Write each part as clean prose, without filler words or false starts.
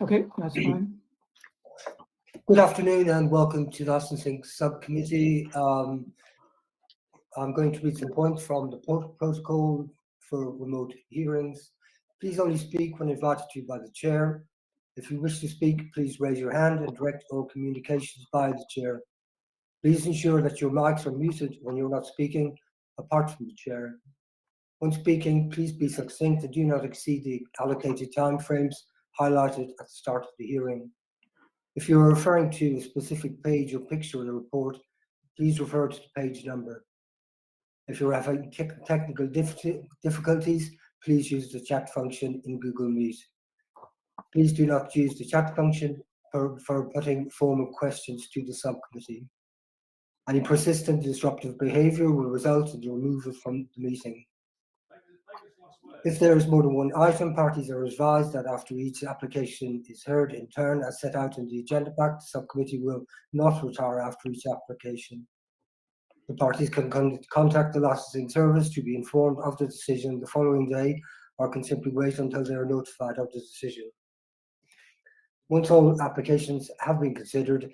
Okay, that's fine. Good afternoon and welcome to the Licensing Subcommittee. I'm going to read some points from the protocol for remote hearings. Please only speak when invited to by the chair. If you wish to speak, please raise your hand and direct all communications by the chair. Please ensure that your mics are muted when you're not speaking, apart from the chair. When speaking, please be succinct and do not exceed the allocated timeframes highlighted at the start of the hearing. If you are referring to a specific page or picture in the report, please refer to the page number. If you're having technical difficulties, please use the chat function in Google Meet. Please do not use the chat function for putting formal questions to the subcommittee. Any persistent disruptive behaviour will result in the removal from the meeting. If there is more than one item, parties are advised that after each application is heard in turn, as set out in the agenda pack, the subcommittee will not retire after each application. The parties can contact the licensing service to be informed of the decision the following day, or can simply wait until they are notified of the decision. Once all applications have been considered,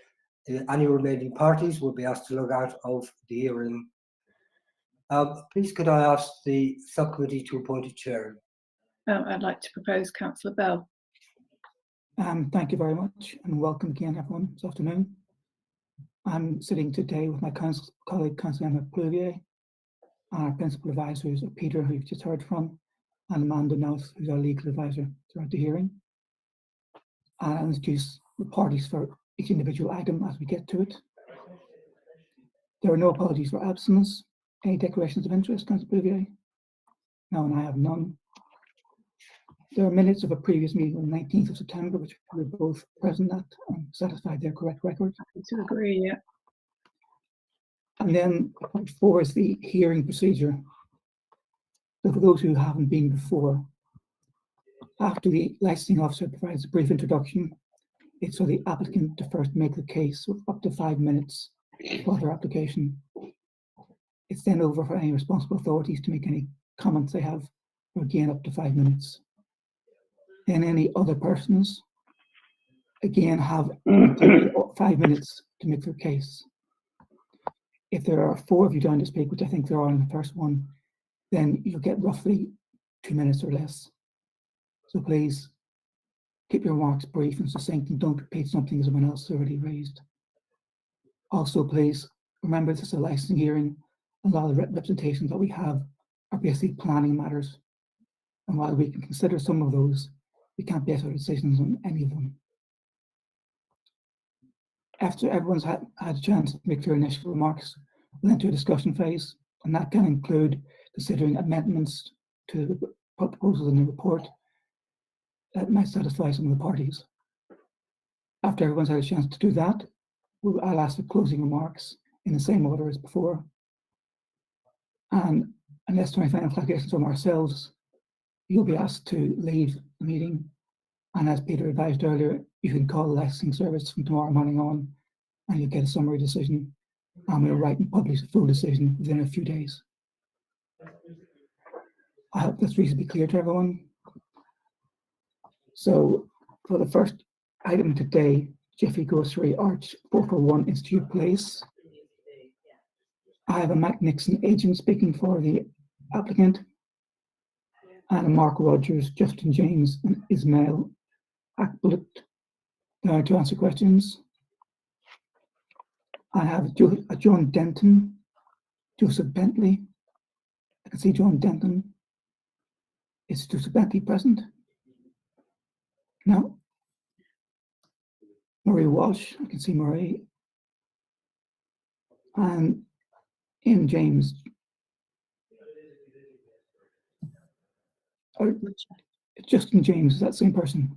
any remaining parties will be asked to log out of the hearing. Please could I ask the subcommittee to appoint a chair? I'd like to propose Councillor Bell. Thank you very much and welcome again everyone this afternoon. I'm sitting today with my colleague Councillor Emma Pluvier, and our principal advisors are Peter, who you've just heard from, and Amanda North, who's our legal advisor throughout the hearing. I'll introduce the parties for each individual item as we get to it. There are no apologies for absence. Any declarations of interest, Councillor Pluvier? No, and I have none. There are minutes of a previous meeting on the 19th of September, which we were both present at and satisfied their correct record. To agree, yeah. And then point 4 is the hearing procedure. So for those who haven't been before, after the licensing officer provides a brief introduction, it's for the applicant to first make the case with up to 5 minutes for their application. It's then over for any responsible authorities to make any comments they have, for again up to 5 minutes. Then any other persons, again, have 5 minutes to make their case. If there are 4 of you down to speak, which I think there are in the first one, then you'll get roughly 2 minutes or less. So please keep your remarks brief and succinct and don't repeat something someone else has already raised. Also, please remember this is a licensing hearing. A lot of the representations that we have are basically planning matters. And while we can consider some of those, we can't base our decisions on any of them. After everyone's had a chance to make their initial remarks, we'll enter a discussion phase, and that can include considering amendments to the proposals in the report that might satisfy some of the parties. After everyone's had a chance to do that, I'll ask for closing remarks in the same order as before. And unless there are any final clarifications from ourselves, you'll be asked to leave the meeting. And as Peter advised earlier, you can call the licensing service from tomorrow morning on, and you'll get a summary decision. And we'll write and publish a full decision within a few days. I hope that's reasonably clear to everyone. So for the first item today, Jeffrey Grocery Arch 441 Institute Place. I have a Mac Nixon agent speaking for the applicant, and a Mark Rogers, Justin James, and Ismail Akbulut to answer questions. I have John Denton, Joseph Bentley. I can see John Denton. Is Joseph Bentley present? No. Marie Walsh, I can see Marie. And Ian James. Or Justin James, is that the same person?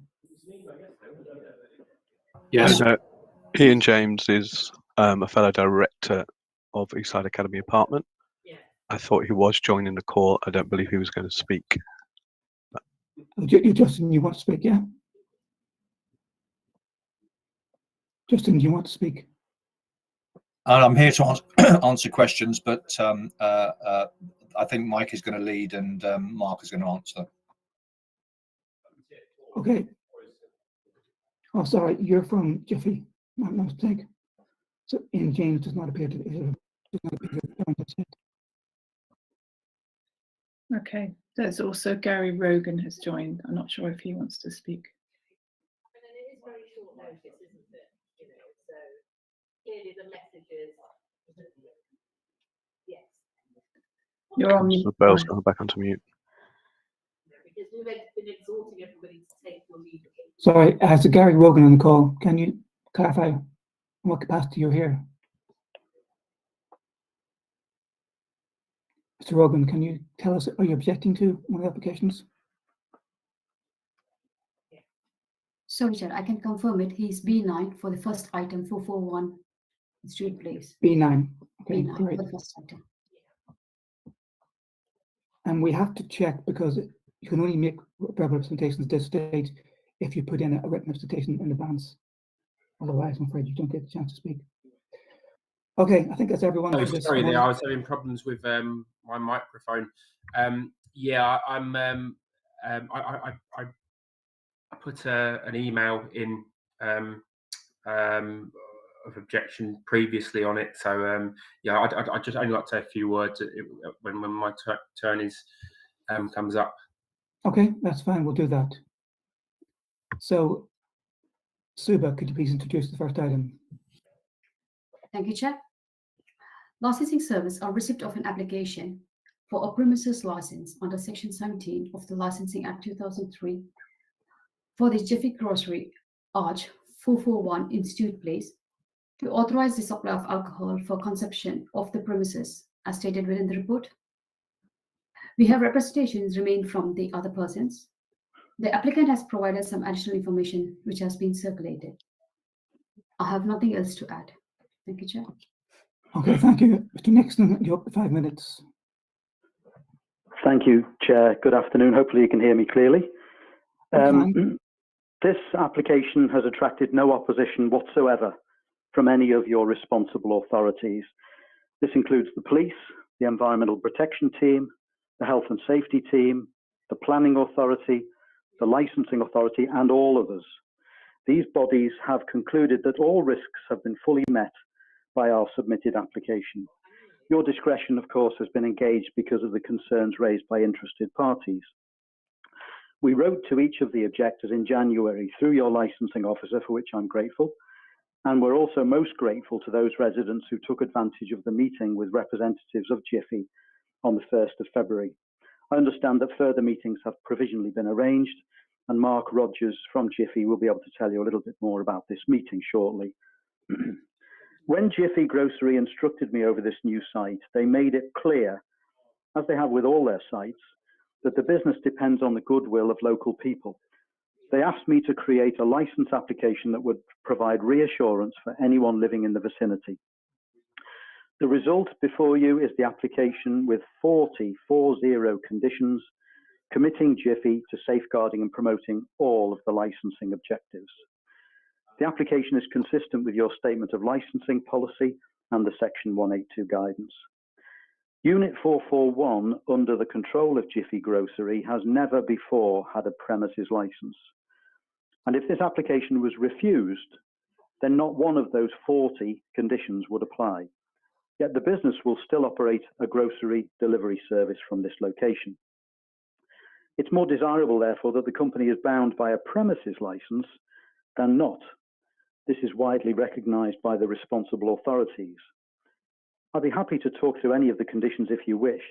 Yes. Ian James is a fellow director of Eastside Academy Apartment. I thought he was joining the call. I don't believe he was going to speak. Justin, you want to speak, yeah? Justin, do you want to speak? I'm here to answer questions, but I think Mike is going to lead and Mark is going to answer. Okay. Oh, sorry, you're from Jiffy, not my mistake. So Ian James does not appear to join us yet. Okay, there's also Gary Rogan has joined. I'm not sure if he wants to speak. And then it is very short notice, isn't it? You know, so clearly the message is yes. You're on mute. So Bell's gone back onto mute. Because we've been exhorting everybody to take your lead. Sorry, as a Gary Rogan on the call, can you clarify what capacity you're here? Mr. Rogan, can you tell us, are you objecting to one of the applications? Sorry, Chair, I can confirm it. He's B9 for the first item, 441 Street Place. B9. Okay, B9 great. for the first item. And we have to check because you can only make verbal representations at this stage if you put in a written representation in advance. Otherwise, I'm afraid you don't get the chance to speak. Okay, I think that's everyone. Oh, for this sorry, there. morning. I was having problems with my microphone. Yeah, I put an email in of objection previously on it. So yeah, I just only like to say a few words when my turn is comes up. Okay, that's fine. We'll do that. So, Suba, could you please introduce the first item? Thank you, Chair. Licensing service or receipt of an application for a premises license under Section 17 of the Licensing Act 2003 for the Jiffy Grocery Arch 441 Institute Place to authorize the supply of alcohol for consumption of the premises as stated within the report. We have representations remained from the other persons. The applicant has provided some additional information which has been circulated. I have nothing else to add. Thank you, Chair. Okay, thank you. Mr. Nixon, you're up to 5 minutes. Thank you, Chair. Good afternoon. Hopefully you can hear me clearly. This application has attracted no opposition whatsoever from any of your responsible authorities. This includes the police, the Environmental Protection Team, the Health and Safety Team, the Planning Authority, the Licensing Authority, and all of us. These bodies have concluded that all risks have been fully met by our submitted application. Your discretion, of course, has been engaged because of the concerns raised by interested parties. We wrote to each of the objectors in January through your licensing officer, for which I'm grateful, and we're also most grateful to those residents who took advantage of the meeting with representatives of Jiffy on the 1st of February. I understand that further meetings have provisionally been arranged, and Mark Rogers from Jiffy will be able to tell you a little bit more about this meeting shortly. When Jiffy Grocery instructed me over this new site, they made it clear, as they have with all their sites, that the business depends on the goodwill of local people. They asked me to create a license application that would provide reassurance for anyone living in the vicinity. The result before you is the application with 40 conditions, committing Jiffy to safeguarding and promoting all of the licensing objectives. The application is consistent with your statement of licensing policy and the Section 182 guidance. Unit 441, under the control of Jiffy Grocery, has never before had a premises license. And if this application was refused, then not one of those 40 conditions would apply. Yet the business will still operate a grocery delivery service from this location. It's more desirable, therefore, that the company is bound by a premises license than not. This is widely recognized by the responsible authorities. I'd be happy to talk through any of the conditions if you wish,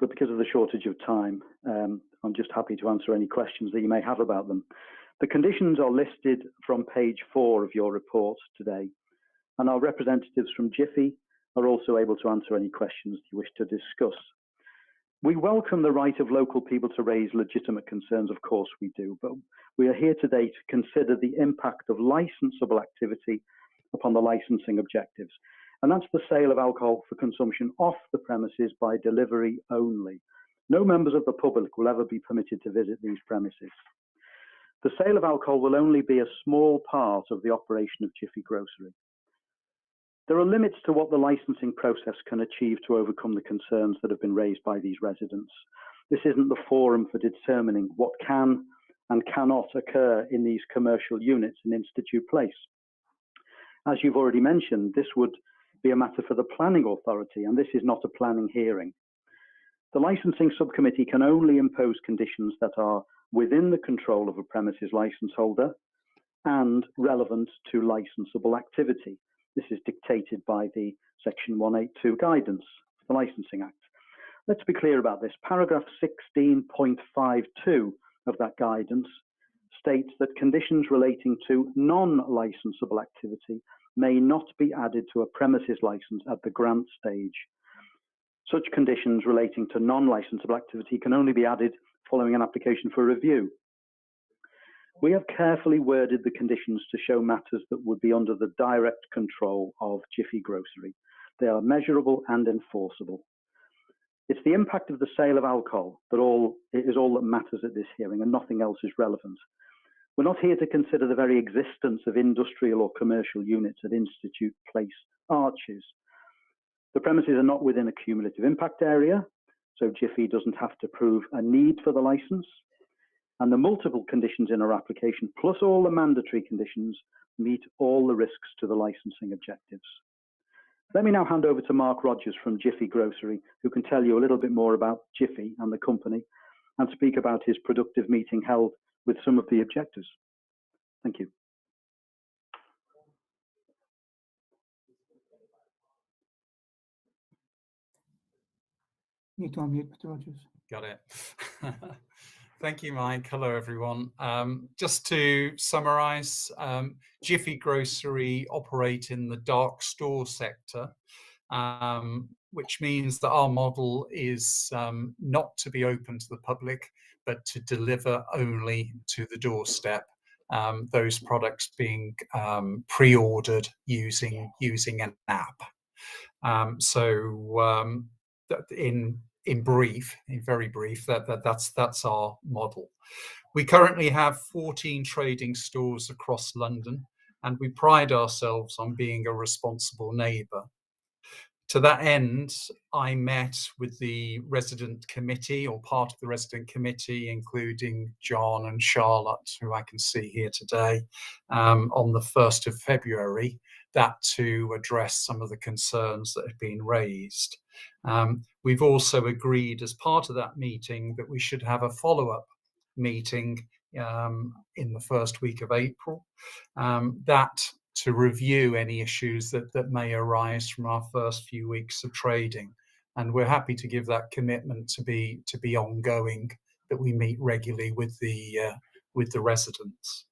but because of the shortage of time, I'm just happy to answer any questions that you may have about them. The conditions are listed from page 4 of your report today, and our representatives from Jiffy are also able to answer any questions you wish to discuss. We welcome the right of local people to raise legitimate concerns, of course we do, but we are here today to consider the impact of licensable activity upon the licensing objectives. And that's the sale of alcohol for consumption off the premises by delivery only. No members of the public will ever be permitted to visit these premises. The sale of alcohol will only be a small part of the operation of Jiffy Grocery. There are limits to what the licensing process can achieve to overcome the concerns that have been raised by these residents. This isn't the forum for determining what can and cannot occur in these commercial units in Institute Place. As you've already mentioned, this would be a matter for the planning authority, and this is not a planning hearing. The licensing subcommittee can only impose conditions that are within the control of a premises license holder and relevant to licensable activity. This is dictated by the Section 182 guidance of the Licensing Act. Let's be clear about this. Paragraph 16.52 of that guidance states that conditions relating to non-licensable activity may not be added to a premises license at the grant stage. Such conditions relating to non-licensable activity can only be added following an application for review. We have carefully worded the conditions to show matters that would be under the direct control of Jiffy Grocery. They are measurable and enforceable. It's the impact of the sale of alcohol that is all that matters at this hearing, and nothing else is relevant. We're not here to consider the very existence of industrial or commercial units at Institute Place Arches. The premises are not within a cumulative impact area, so Jiffy doesn't have to prove a need for the license. And the multiple conditions in our application, plus all the mandatory conditions, meet all the risks to the licensing objectives. Let me now hand over to Mark Rogers from Jiffy Grocery, who can tell you a little bit more about Jiffy and the company, and speak about his productive meeting held with some of the objectives. Thank you. You need to unmute, Mr. Rogers. Got it. Thank you, Mike. Hello, everyone. Just to summarise, Jiffy Grocery operate in the dark store sector, which means that our model is not to be open to the public, but to deliver only to the doorstep. Those products being pre-ordered using an app. In very brief, that's our model. We currently have 14 trading stores across London, and we pride ourselves on being a responsible neighbour. To that end, I met with the resident committee, or part of the resident committee, including John and Charlotte, who I can see here today, on the 1st of February, that to address some of the concerns that have been raised. We've also agreed as part of that meeting that we should have a follow-up meeting in the first week of April, to review any issues that may arise from our first few weeks of trading. And we're happy to give that commitment to be ongoing, that we meet regularly with the residents.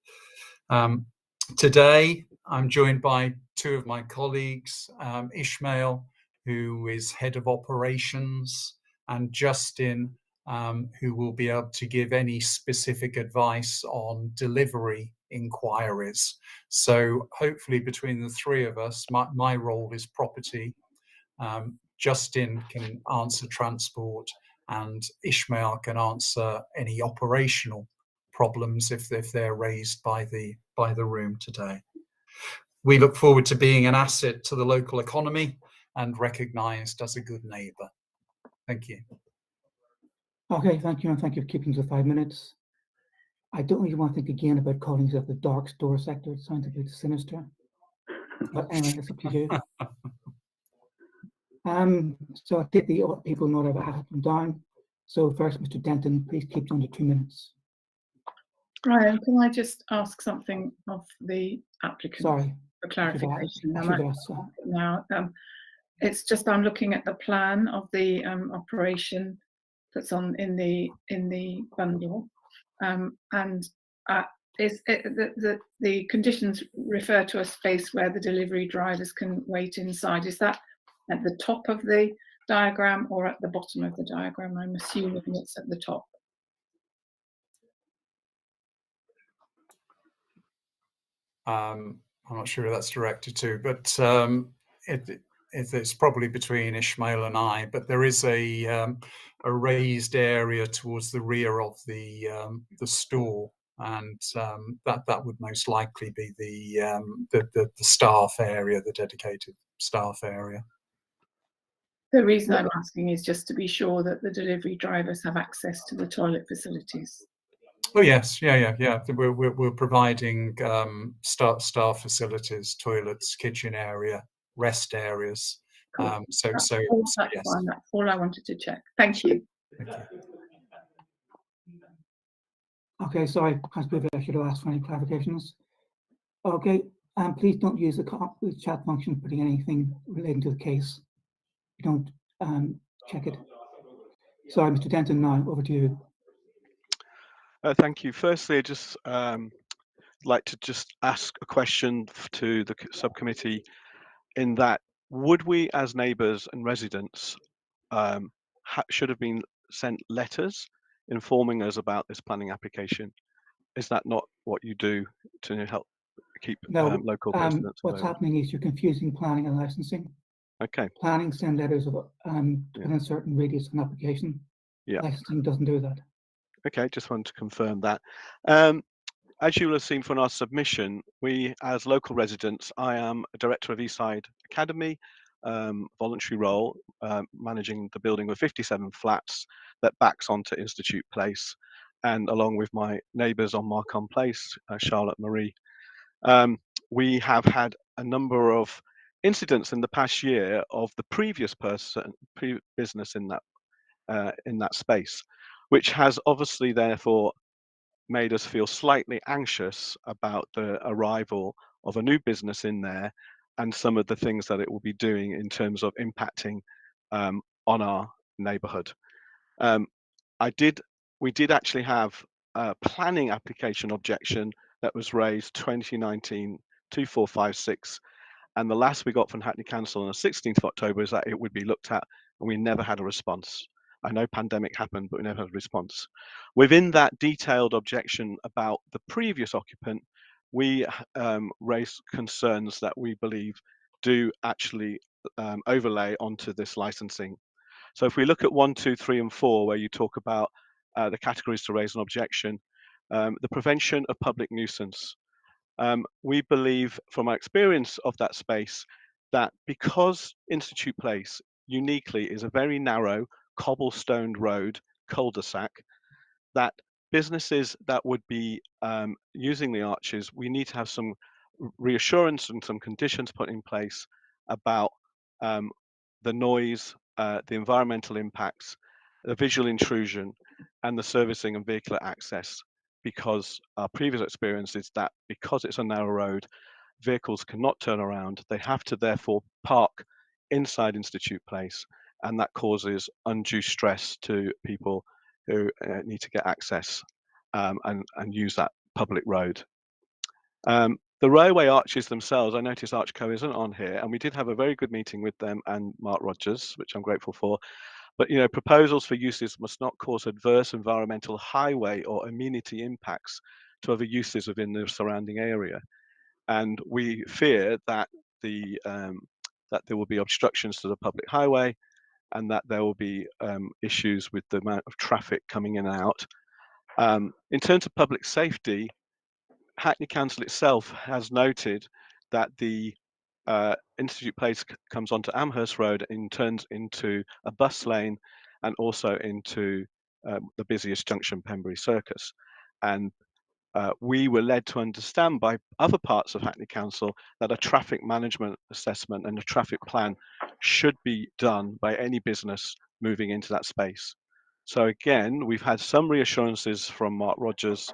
Today, I'm joined by two of my colleagues, Ishmael, who is head of operations, and Justin, who will be able to give any specific advice on delivery inquiries. So hopefully between the three of us, my role is property, Justin can answer transport, and Ishmael can answer any operational problems if they're raised by the room today. We look forward to being an asset to the local economy and recognised as a good neighbour. Thank you. Okay, thank you, and thank you for keeping to 5 minutes. I don't really want to think again about calling it the dark store sector. It sounds a bit sinister. But anyway, that's up to you. So I'll take the people know that I have them down. So first, Mr. Denton, please keep to under 2 minutes. Ryan, can I just ask something of the applicant? Sorry. For clarification. Now, it's just I'm looking at the plan of the operation that's in the bundle, and the conditions refer to a space where the delivery drivers can wait inside. Is that at the top of the diagram or at the bottom of the diagram? I'm assuming it's at the top. I'm not sure who that's directed to, but it's probably between Ishmael and I. But there is a raised area towards the rear of the store, and that would most likely be the staff area, the dedicated staff area. The reason I'm asking is just to be sure that the delivery drivers have access to the toilet facilities. Oh yes, yeah. We're providing staff facilities, toilets, kitchen area, rest areas. Cool. So That's so yes. fine. That's all I wanted to check. Thank you. Thank you. Okay, sorry, Councillor Booth, I should have asked for any clarifications. Okay, and please don't use the chat function putting anything relating to the case. You don't check it. Sorry, Mr. Denton, now over to you. Thank you. Firstly, I just like to just ask a question to the subcommittee in that would we as neighbours and residents should have been sent letters informing us about this planning application? Is that not what you do to help keep No, local residents what's aware? happening is you're confusing planning and licensing. Okay. Planning send letters of within a certain radius of an application. Yeah. Licensing doesn't do that. Okay, just wanted to confirm that. As you will have seen from our submission, we as local residents, I am a director of Eastside Academy, voluntary role, managing the building with 57 flats that backs onto Institute Place, and along with my neighbours on Marcon Place, Charlotte Marie. We have had a number of incidents in the past year of the previous business in that space, which has obviously therefore made us feel slightly anxious about the arrival of a new business in there and some of the things that it will be doing in terms of impacting on our neighbourhood. We did actually have a planning application objection that was raised 2019 2456, and the last we got from Hackney Council on the 16th of October is that it would be looked at, and we never had a response. I know pandemic happened, but we never had a response. Within that detailed objection about the previous occupant, we raised concerns that we believe do actually overlay onto this licensing. So if we look at 1, 2, 3, and 4, where you talk about the categories to raise an objection, the prevention of public nuisance. We believe from our experience of that space that because Institute Place uniquely is a very narrow cobblestoned road cul-de-sac, that businesses that would be using the arches, we need to have some reassurance and some conditions put in place about the noise, the environmental impacts, the visual intrusion, and the servicing and vehicular access, because our previous experience is that because it's a narrow road, vehicles cannot turn around. They have to therefore park inside Institute Place, and that causes undue stress to people who need to get access and use that public road. The railway arches themselves, I noticed Archco isn't on here, and we did have a very good meeting with them and Mark Rogers, which I'm grateful for. But proposals for uses must not cause adverse environmental, highway, or amenity impacts to other uses within the surrounding area. And we fear that that there will be obstructions to the public highway, and that there will be issues with the amount of traffic coming in and out. In terms of public safety, Hackney Council itself has noted that the Institute Place comes onto Amherst Road and turns into a bus lane and also into the busiest junction, Pembury Circus. And we were led to understand by other parts of Hackney Council that a traffic management assessment and a traffic plan should be done by any business moving into that space. So again, we've had some reassurances from Mark Rogers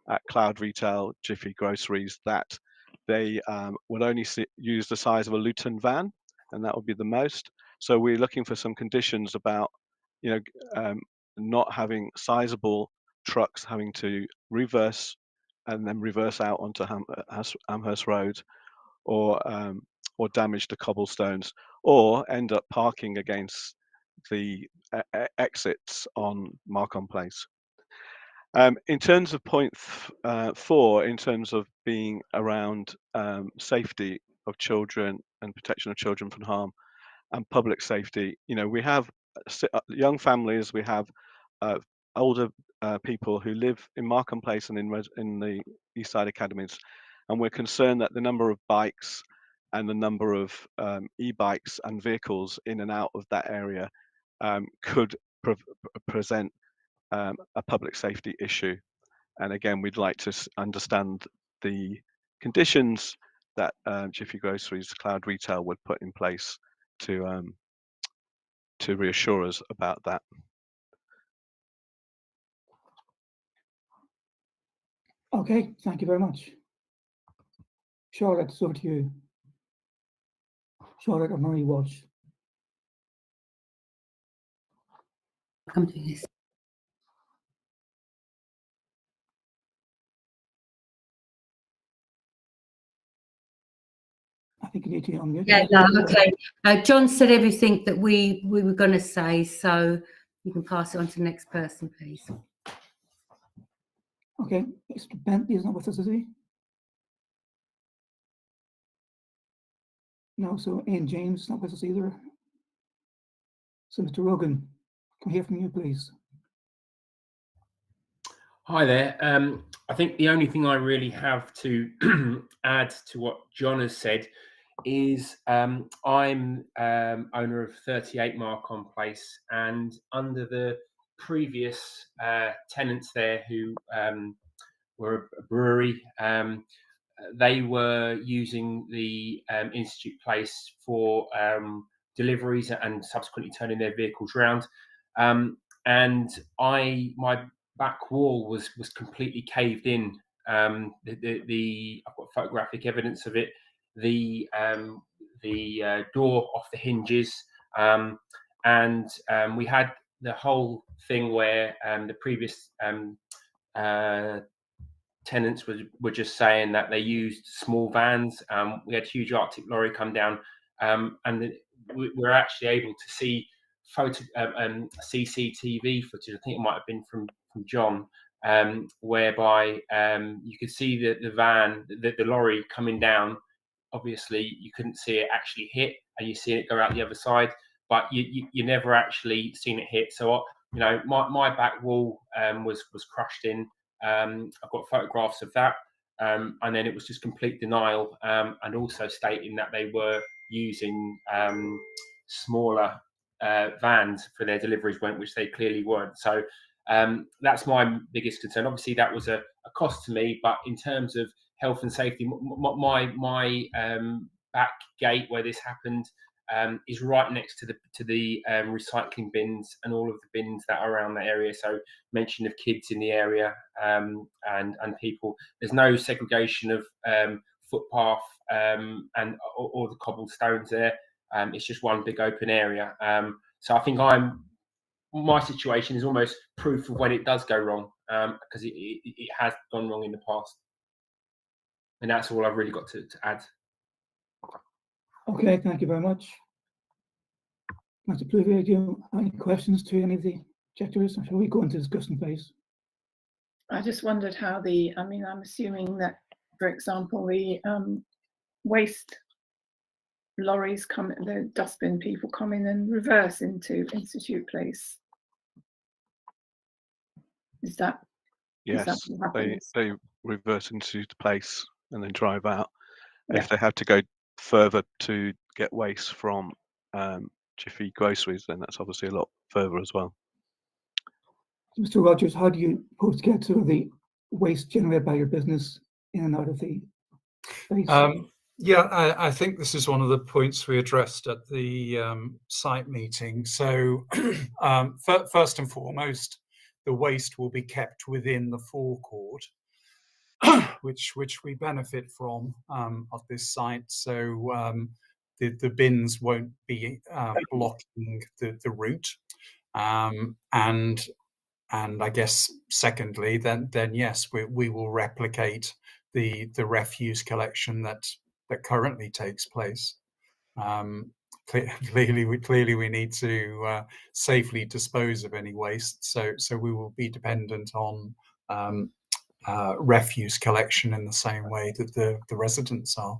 at Cloud Retail, Jiffy Groceries, that they will only use the size of a Luton van, and that would be the most. So we're looking for some conditions about, not having sizable trucks having to reverse and then reverse out onto Amherst Road, or damage the cobblestones, or end up parking against the exits on Marcon Place. In terms of point 4, in terms of being around safety of children and protection of children from harm and public safety, we have young families, we have older people who live in Markham Place and in the Eastside Academies, and we're concerned that the number of bikes and the number of e-bikes and vehicles in and out of that area could present a public safety issue. And again, we'd like to understand the conditions that Jiffy Groceries Cloud Retail would put in place to reassure us about that. Okay, thank you very much. Charlotte, it's over to you. Charlotte or Marie Walsh. Come to this. I think you need to unmute. Yeah, no, okay. John said everything that we were going to say, so you can pass it on to the next person, please. Okay, Mr. Bentley is not with us, is he? No, so Ian James is not with us either. So Mr. Rogan, can we hear from you, please? Hi there. I think the only thing I really have to add to what John has said is I'm owner of 38 Marcon Place, and under the previous tenants there who were a brewery, they were using the Institute Place for deliveries and subsequently turning their vehicles around. And my back wall was completely caved in. I've got photographic evidence of it. The door off the hinges, and we had the whole thing where the previous tenants were just saying that they used small vans. We had a huge Arctic lorry come down, and we were actually able to see CCTV footage. I think it might have been from John, whereby you could see the van, the lorry coming down. Obviously, you couldn't see it actually hit, and you see it go out the other side, but you never actually seen it hit. So my back wall was crushed in. I've got photographs of that, and then it was just complete denial, and also stating that they were using smaller vans for their deliveries, which they clearly weren't. So that's my biggest concern. Obviously, that was a cost to me, but in terms of health and safety, my back gate where this happened is right next to the recycling bins and all of the bins that are around that area. So mention of kids in the area and people. There's no segregation of footpath and or the cobblestones there. It's just one big open area. So I think my situation is almost proof of when it does go wrong, because it has gone wrong in the past. And that's all I've really got to add. Okay, thank you very much. Mr. Pluvier, do you have any questions to any of the objectors, or shall we go into discussion phase? I just wondered how I'm assuming that, for example, the waste lorries the dustbin people come in and reverse into Institute Place. Is that? Yes, they reverse into the place and then drive out. Yeah. If they have to go further to get waste from Jiffy Groceries, then that's obviously a lot further as well. Mr. Rogers, how do you propose to get sort of the waste generated by your business in and out of the space? Yeah, I think this is one of the points we addressed at the site meeting. So first and foremost, the waste will be kept within the forecourt, which we benefit from at this site. So the bins won't be blocking the route, and I guess secondly, then yes, we will replicate the refuse collection that currently takes place. Clearly we need to safely dispose of any waste, so we will be dependent on refuse collection in the same way that the residents are.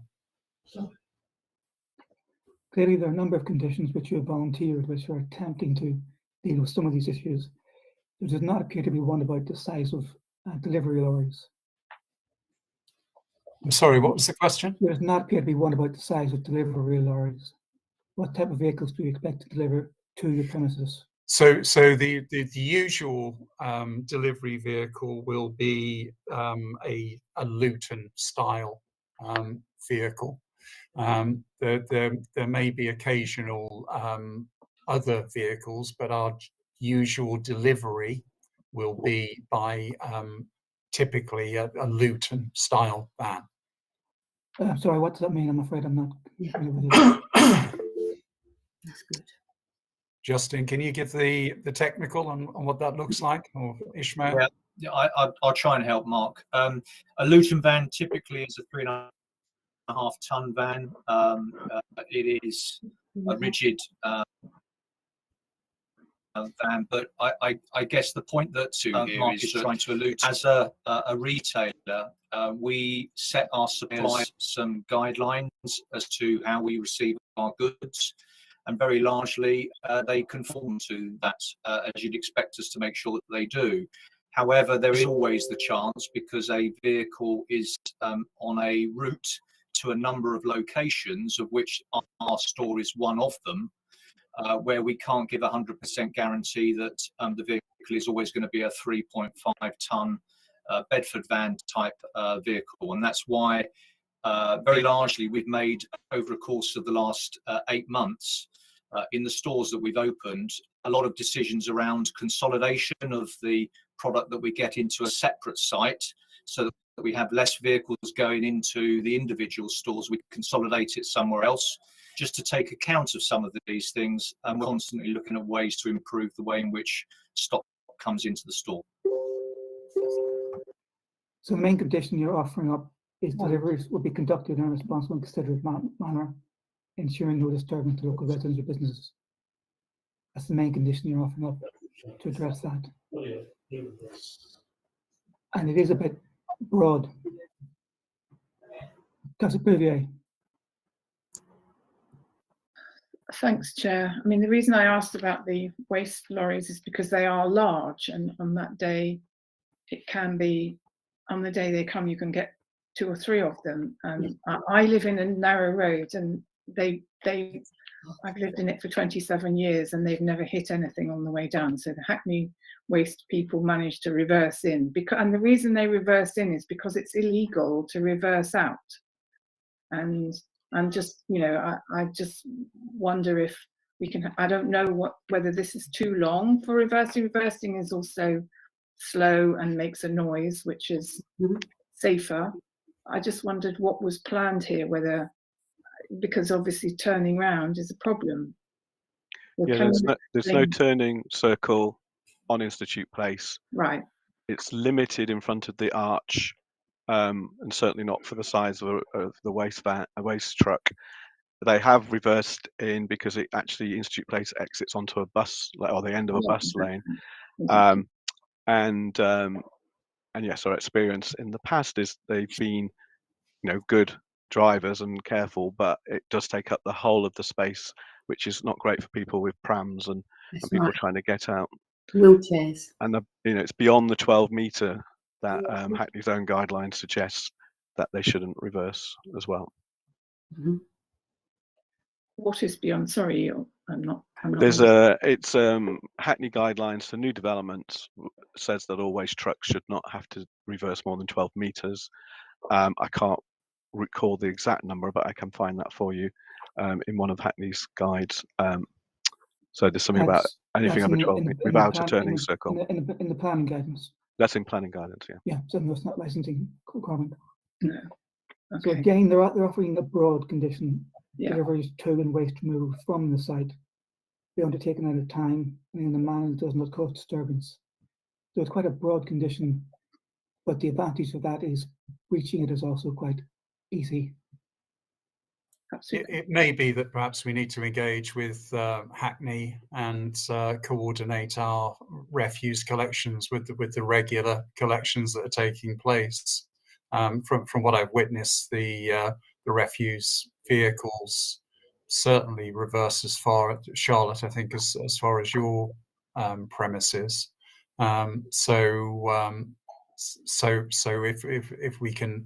Clearly, there are a number of conditions which you have volunteered, which are attempting to deal with some of these issues. There does not appear to be one about the size of delivery lorries. I'm sorry, what was the question? There does not appear to be one about the size of delivery lorries. What type of vehicles do you expect to deliver to your premises? So the usual delivery vehicle will be a Luton style vehicle. There may be occasional other vehicles, but our usual delivery will be by typically a Luton style van. Sorry, what does that mean? I'm afraid I'm not familiar with it. That's good. Justin, can you give the technical on what that looks like, or Ishmael? Yeah, I'll try and help Mark. A Luton van typically is a 3.5 ton van. It is a rigid van, but I guess the point that Mark is trying to allude to, as a retailer, we set our suppliers some guidelines as to how we receive our goods, and very largely they conform to that, as you'd expect us to make sure that they do. However, there is always the chance, because a vehicle is on a route to a number of locations, of which our store is one of them, where we can't give 100% guarantee that the vehicle is always going to be a 3.5 ton Bedford van type vehicle. And that's why very largely we've made, over the course of the last 8 months, in the stores that we've opened, a lot of decisions around consolidation of the product that we get into a separate site, so that we have less vehicles going into the individual stores. We consolidate it somewhere else, just to take account of some of these things, and we're constantly looking at ways to improve the way in which stock comes into the store. So the main condition you're offering up is deliveries will be conducted in a responsible and considerate manner, ensuring no disturbance to local residents or businesses. That's the main condition you're offering up to address that. And it is a bit broad. Councillor Bouvier. Thanks, Chair. I mean, the reason I asked about the waste lorries is because they are large, and on that day, it can be, on the day they come, you can get 2 or 3 of them. I live in a narrow road, and I've lived in it for 27 years, and they've never hit anything on the way down. So the Hackney waste people managed to reverse in, and the reason they reverse in is because it's illegal to reverse out. And I'm just, I just wonder if we can, I don't know whether this is too long for reversing. Reversing is also slow and makes a noise, which is safer. I just wondered what was planned here, because obviously turning round is a problem. Yeah, there's no turning circle on Institute Place. Right. It's limited in front of the arch, and certainly not for the size of the waste truck. They have reversed in because it actually, Institute Place exits onto a bus, or the end of a bus lane. And yes, our experience in the past is they've been, good drivers and careful, but it does take up the whole of the space, which is not great for people with prams and people trying to get out. Wheelchairs. And it's beyond the 12 metre that Hackney's own guidelines suggest that they shouldn't reverse as well. What is beyond? Sorry, I'm not. It's Hackney guidelines for new developments says that all waste trucks should not have to reverse more than 12 metres. I can't recall the exact number, but I can find that for you in one of Hackney's guides. So there's something about anything over 12 without a turning circle. In the planning guidance. That's in planning guidance, yeah. Yeah, so no, it's not licensing requirement. No. So again, they're offering a broad condition. Yeah. Deliveries to and waste removed from the site be undertaken at a time and in a manner that does not cause disturbance. So it's quite a broad condition, but the advantage of that is reaching it is also quite easy. It may be that perhaps we need to engage with Hackney and coordinate our refuse collections with the regular collections that are taking place. From what I've witnessed, the refuse vehicles certainly reverse as far, Charlotte, I think, as far as your premises. So if we can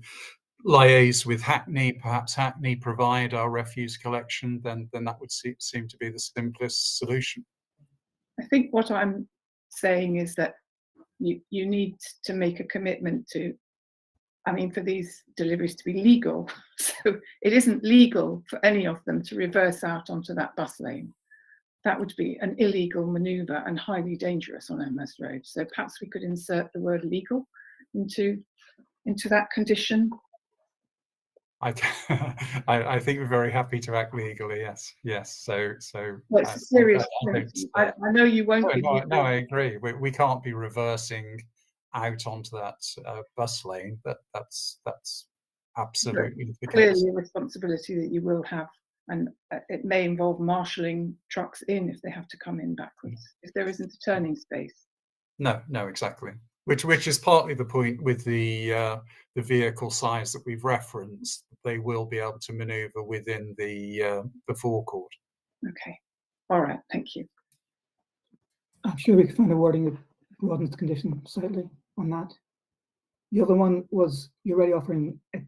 liaise with Hackney, perhaps Hackney provide our refuse collection, then that would seem to be the simplest solution. I think what I'm saying is that you need to make a commitment to, I mean, for these deliveries to be legal. So it isn't legal for any of them to reverse out onto that bus lane. That would be an illegal manoeuvre and highly dangerous on Elmhurst Road. So perhaps we could insert the word legal into that condition. I think we're very happy to act legally. Yes. So Well, it's a serious point. I know you won't be. No, I agree. We can't be reversing out onto that bus lane. That's absolutely the clearly case. a responsibility that you will have, and it may involve marshalling trucks in if they have to come in backwards, if there isn't a turning space. No, exactly. Which is partly the point with the vehicle size that we've referenced. They will be able to manoeuvre within the forecourt. Okay, all right, thank you. I'm sure we can find a wording that broadens the condition slightly on that. The other one was you're already offering a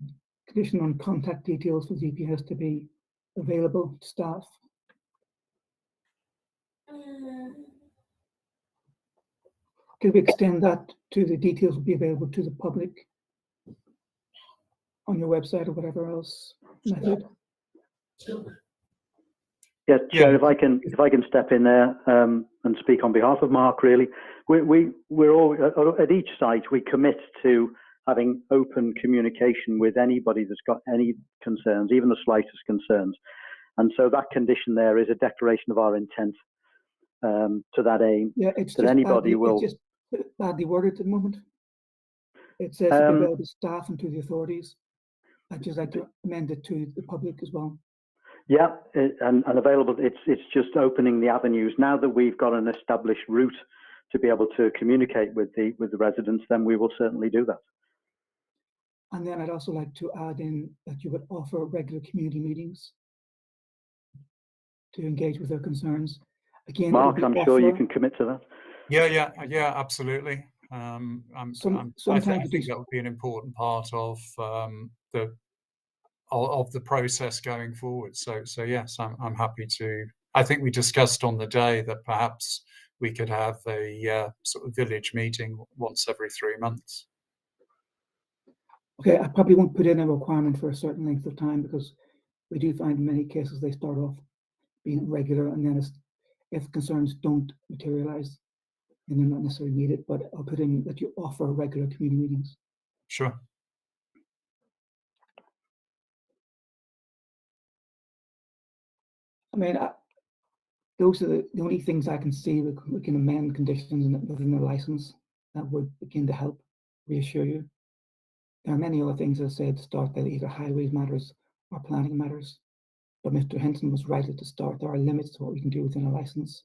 condition on contact details for DPS to be available to staff. Could we extend that to the details will be available to the public on your website or whatever else method? Yes, Chair, if I can step in there and speak on behalf of Mark, really, we're all at each site. We commit to having open communication with anybody that's got any concerns, even the slightest concerns, and so that condition there is a declaration of our intent to that aim. Yeah, it's that just anybody badly, will. it's just badly worded at the moment. It says to be available to staff and to the authorities. I'd just like to amend it to the public as well. Yeah, and available. It's just opening the avenues now that we've got an established route to be able to communicate with the residents. Then we will certainly do that. And then I'd also like to add in that you would offer regular community meetings to engage with their concerns. Again, Mark, I'm sure you can commit to that. Yeah, absolutely. I think that would be an important part of the process going forward. So yes, I'm happy to. I think we discussed on the day that perhaps we could have a sort of village meeting once every 3 months. Okay, I probably won't put in a requirement for a certain length of time because we do find in many cases they start off being regular and then if concerns don't materialize, then they're not necessarily needed, but I'll put in that you offer regular community meetings. Sure. I mean, those are the only things I can see we can amend conditions within the license that would begin to help reassure you. There are many other things, as I said, to start that either highways matters or planning matters. But Mr. Henson was right at the start. There are limits to what we can do within a license.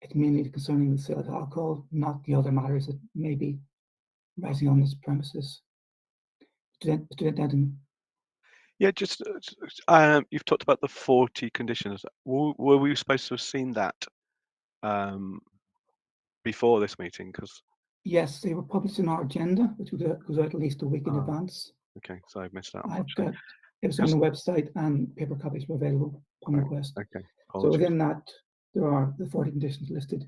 It's mainly concerning the sale of alcohol, not the other matters that may be rising on this premises. Student Denton. Yeah, just you've talked about the 40 conditions. Were we supposed to have seen that before this meeting? Because yes, they were published in our agenda, which goes out at least a week in advance. Okay, so I've missed that. It was on the website and paper copies were available upon request. Okay, so within that, there are the 40 conditions listed.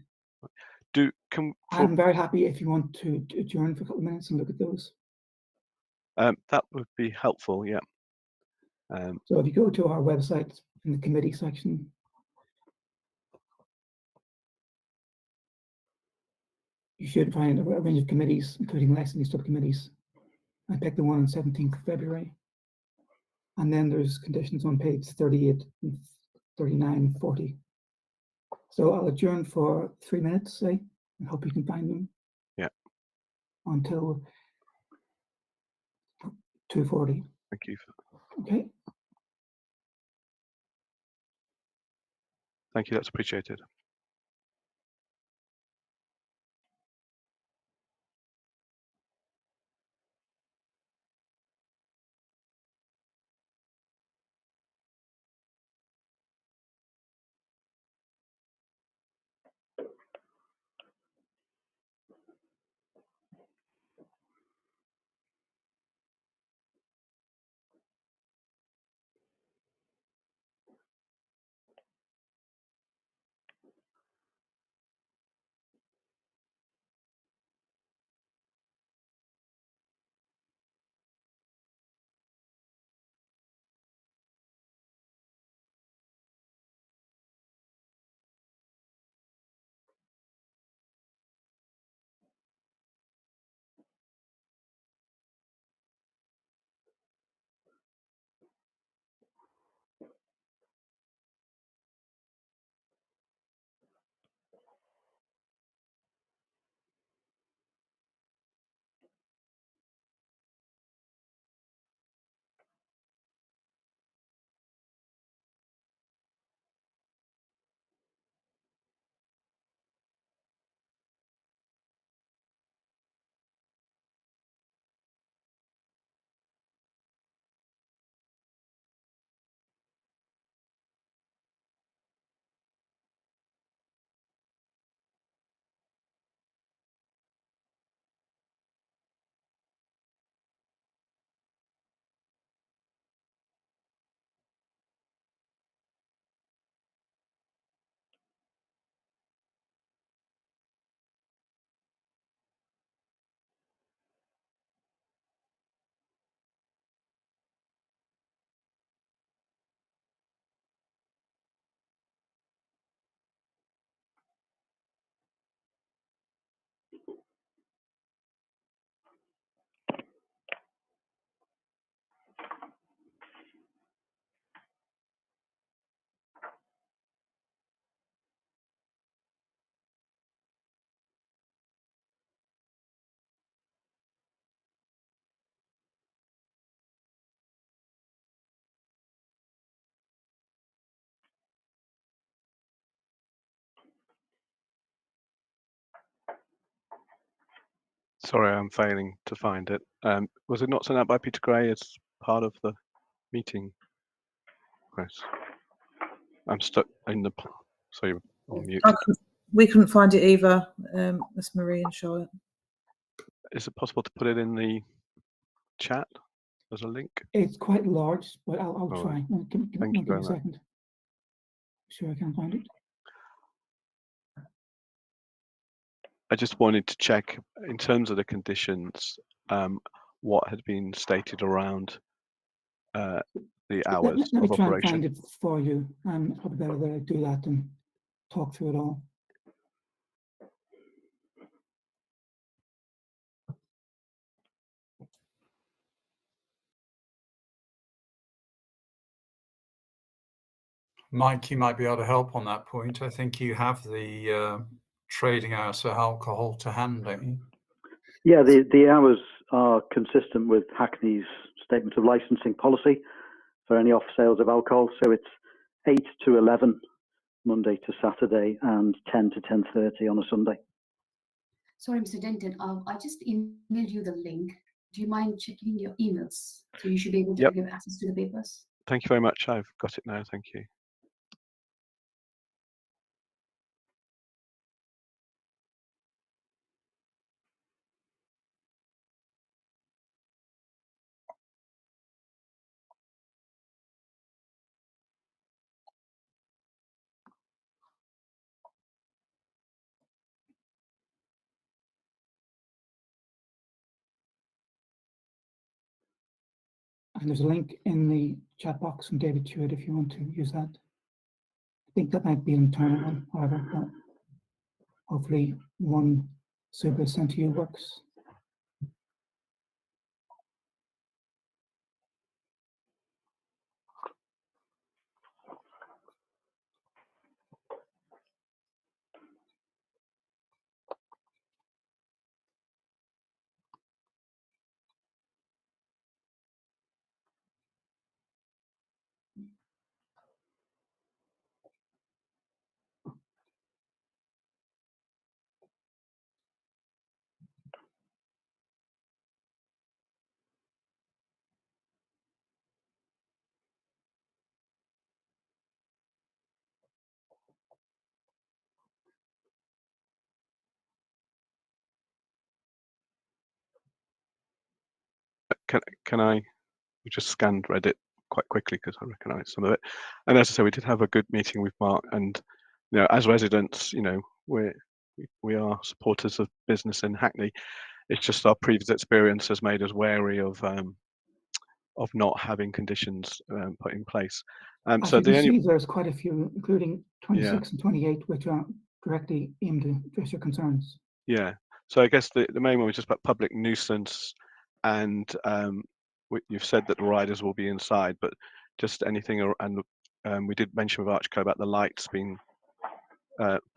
I'm very happy if you want to adjourn for a couple of minutes and look at those. That would be helpful, yeah. So if you go to our website in the committee section, you should find a range of committees, including licensing subcommittees. I picked the one on 17th of February. And then there's conditions on page 38, 39, 40. So I'll adjourn for 3 minutes, say, and hope you can find them. Yeah. Until 2:40. Thank you. Okay. Thank you, that's appreciated. Sorry, I'm failing to find it. Was it not sent out by Peter Gray as part of the meeting, Chris? I'm stuck in the. Sorry, on mute. We couldn't find it either. That's Marie and Charlotte. Is it possible to put it in the chat as a link? It's quite large, but I'll All try. right. Give Thank me you a very much. second. Sure, I can find it. I just wanted to check in terms of the conditions, what had been stated around the hours Let me of try and operation. find it for you. It's probably better that I do that than talk through it all. Mike, you might be able to help on that point. I think you have the trading hours for alcohol to hand, don't you? Yeah, the hours are consistent with Hackney's statement of licensing policy for any off sales of alcohol. So it's 8 to 11 Monday to Saturday and 10 to 10:30 on a Sunday. Sorry, Mr. Denton, I just emailed you the link. Do you mind checking your emails? So you should be able to Yep. give access to the papers. Thank you very much. I've got it now. Thank you. And there's a link in the chat box from David Stewart if you want to use that. I think that might be an internal one, however, but hopefully one super sent to you works. Can I? We just scanned Reddit quite quickly because I recognise some of it. And as I say, we did have a good meeting with Mark. And as residents, we are supporters of business in Hackney. It's just our previous experience has made us wary of not having conditions put in place. As So you can the only see, there's quite a few, including 26 and 28, which are directly aimed to address your concerns. Yeah. So I guess the main one was just about public nuisance, and you've said that the riders will be inside, but just anything, and we did mention with Archco about the lights being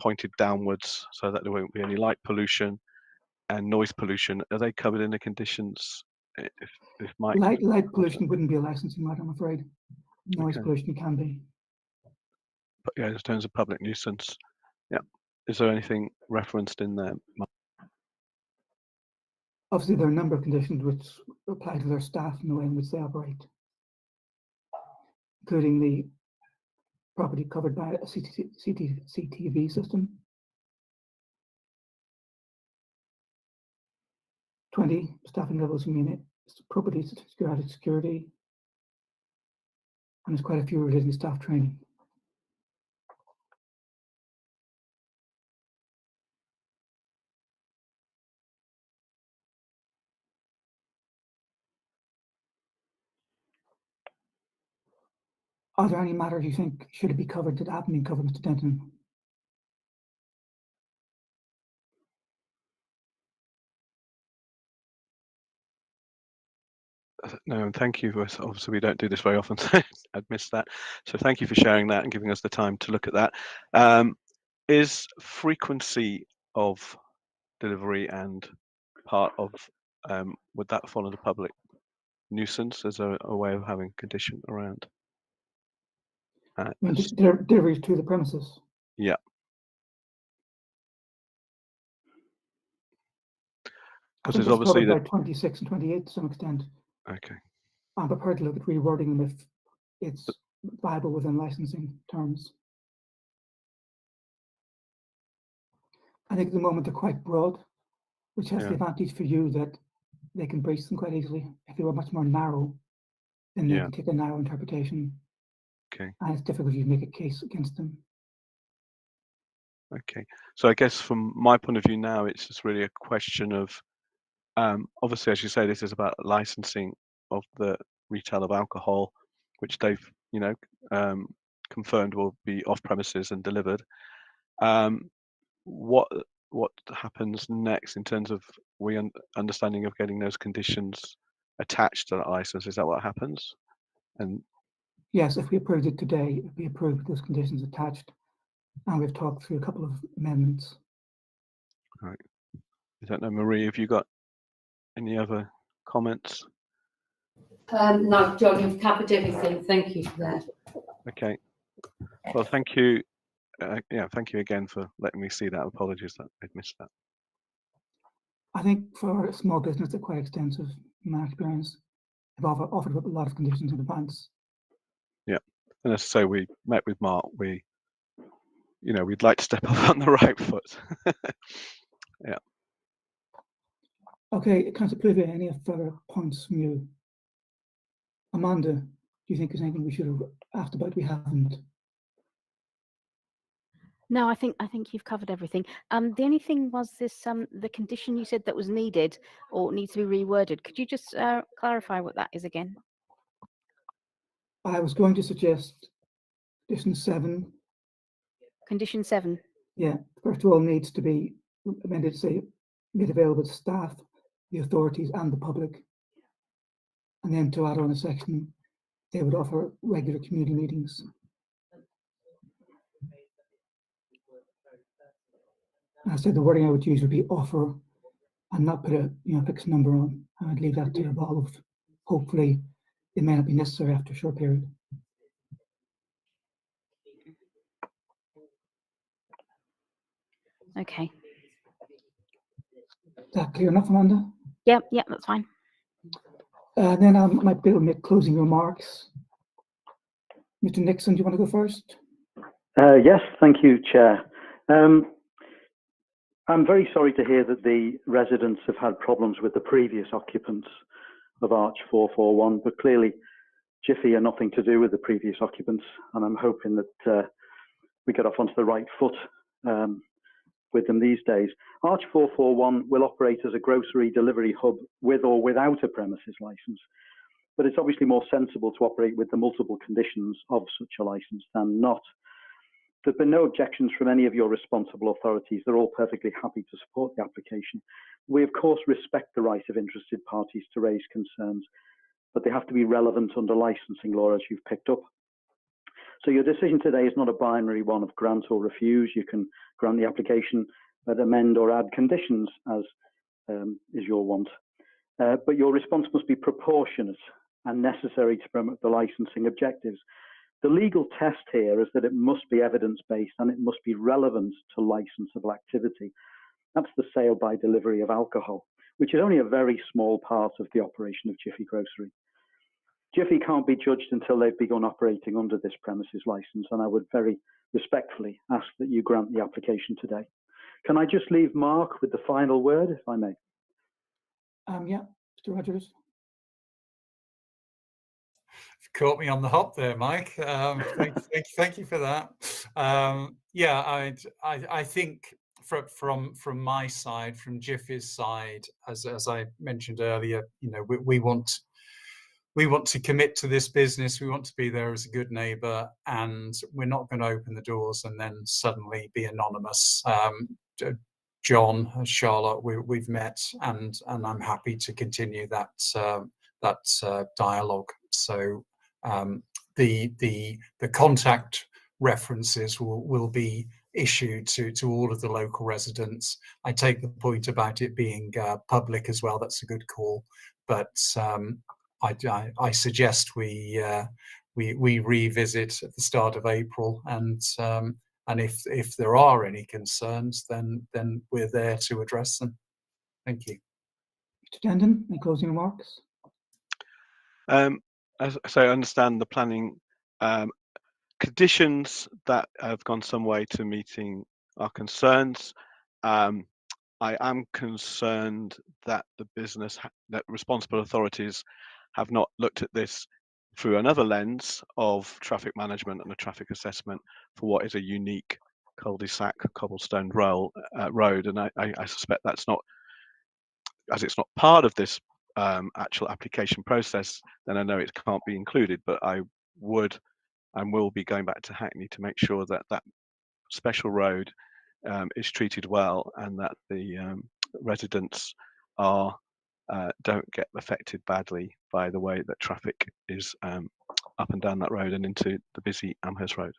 pointed downwards so that there won't be any light pollution and noise pollution. Are they covered in the conditions? If Mike Light pollution wouldn't be a licensing matter, I'm afraid. Noise Okay. pollution can be. But yeah, in terms of public nuisance, yeah. Is there anything referenced in there? Obviously, there are a number of conditions which apply to their staff and the way in which they operate, including the property covered by a CCTV system. 20, staffing levels in unit, property security, and there's quite a few relating to staff training. Are there any matters you think should be covered that haven't been covered, Mr. Denton? No, and thank you. Obviously, we don't do this very often, so I'd missed that. So thank you for sharing that and giving us the time to look at that. Is frequency of delivery and part of, would that fall under public nuisance as a way of having condition around? Deliveries to the premises. Yeah. Because there's it's obviously covered that. by 26 and 28 to some extent. Okay. I'm prepared to look at rewording them if it's viable within licensing terms. I think at the moment they're quite broad, which has the advantage for you that they can breach them quite easily. If they were much more narrow, then they can take a narrow interpretation. Okay. And it's difficult to make a case against them. Okay. So I guess from my point of view now, it's just really a question of, obviously, as you say, this is about licensing of the retail of alcohol, which they've, confirmed will be off premises and delivered. What happens next in terms of understanding of getting those conditions attached to that license? Is that what happens? And yes, if we approved it today, it'd be approved with those conditions attached. And we've talked through a couple of amendments. Right. I don't know, Marie, have you got any other comments? No, John, you've covered everything. Thank you for that. Okay. Well, thank you. Thank you again for letting me see that. Apologies that I'd missed that. I think for a small business, they're quite extensive in my experience. They've offered up a lot of conditions in advance. Yeah. And as I say, we met with Mark. We'd like to step up on the right foot. Yeah. Okay, Councillor Pluvier, any further points from you? Amanda, do you think there's anything we should have asked about we haven't? No, I think you've covered everything. The only thing was this the condition you said that was needed or needs to be reworded. Could you just clarify what that is again? I was going to suggest condition 7. Condition 7. Yeah, first of all, needs to be amended to say made available to staff, the authorities, and the public. And then to add on a section, they would offer regular community meetings. I said the wording I would use would be offer and not put a fixed number on. I would leave that to evolve. Hopefully, it may not be necessary after a short period. Okay. Is that clear enough, Amanda? Yeah, that's fine. Then I might be able to make closing remarks. Mr. Nixon, do you want to go first? Yes, thank you, Chair. I'm very sorry to hear that the residents have had problems with the previous occupants of Arch 441, but clearly Jiffy are nothing to do with the previous occupants, and I'm hoping that we get off onto the right foot with them these days. Arch 441 will operate as a grocery delivery hub with or without a premises license, but it's obviously more sensible to operate with the multiple conditions of such a license than not. There have been no objections from any of your responsible authorities. They're all perfectly happy to support the application. We, of course, respect the right of interested parties to raise concerns, but they have to be relevant under licensing law, as you've picked up. So your decision today is not a binary one of grant or refuse. You can grant the application, but amend or add conditions as is your want. But your response must be proportionate and necessary to promote the licensing objectives. The legal test here is that it must be evidence-based and it must be relevant to licensable activity. That's the sale by delivery of alcohol, which is only a very small part of the operation of Jiffy Grocery. Jiffy can't be judged until they've begun operating under this premises license, and I would very respectfully ask that you grant the application today. Can I just leave Mark with the final word, if I may? Yeah, Mr. Rogers. Caught me on the hop there, Mike. Thank you for that. Yeah, I think from my side, from Jiffy's side, as I mentioned earlier, we want to commit to this business. We want to be there as a good neighbour, and we're not going to open the doors and then suddenly be anonymous. John, Charlotte, we've met, and I'm happy to continue that dialogue. So the contact references will be issued to all of the local residents. I take the point about it being public as well. That's a good call, but I suggest we revisit at the start of April, and if there are any concerns, then we're there to address them. Thank you. Mr. Tendon, any closing remarks? So I understand the planning conditions that have gone some way to meeting our concerns. I am concerned that the that responsible authorities have not looked at this through another lens of traffic management and a traffic assessment for what is a unique cul-de-sac cobblestone road, and I suspect that's not, as it's not part of this actual application process, then I know it can't be included, but I would and will be going back to Hackney to make sure that that special road is treated well and that the residents don't get affected badly by the way that traffic is up and down that road and into the busy Amherst Road.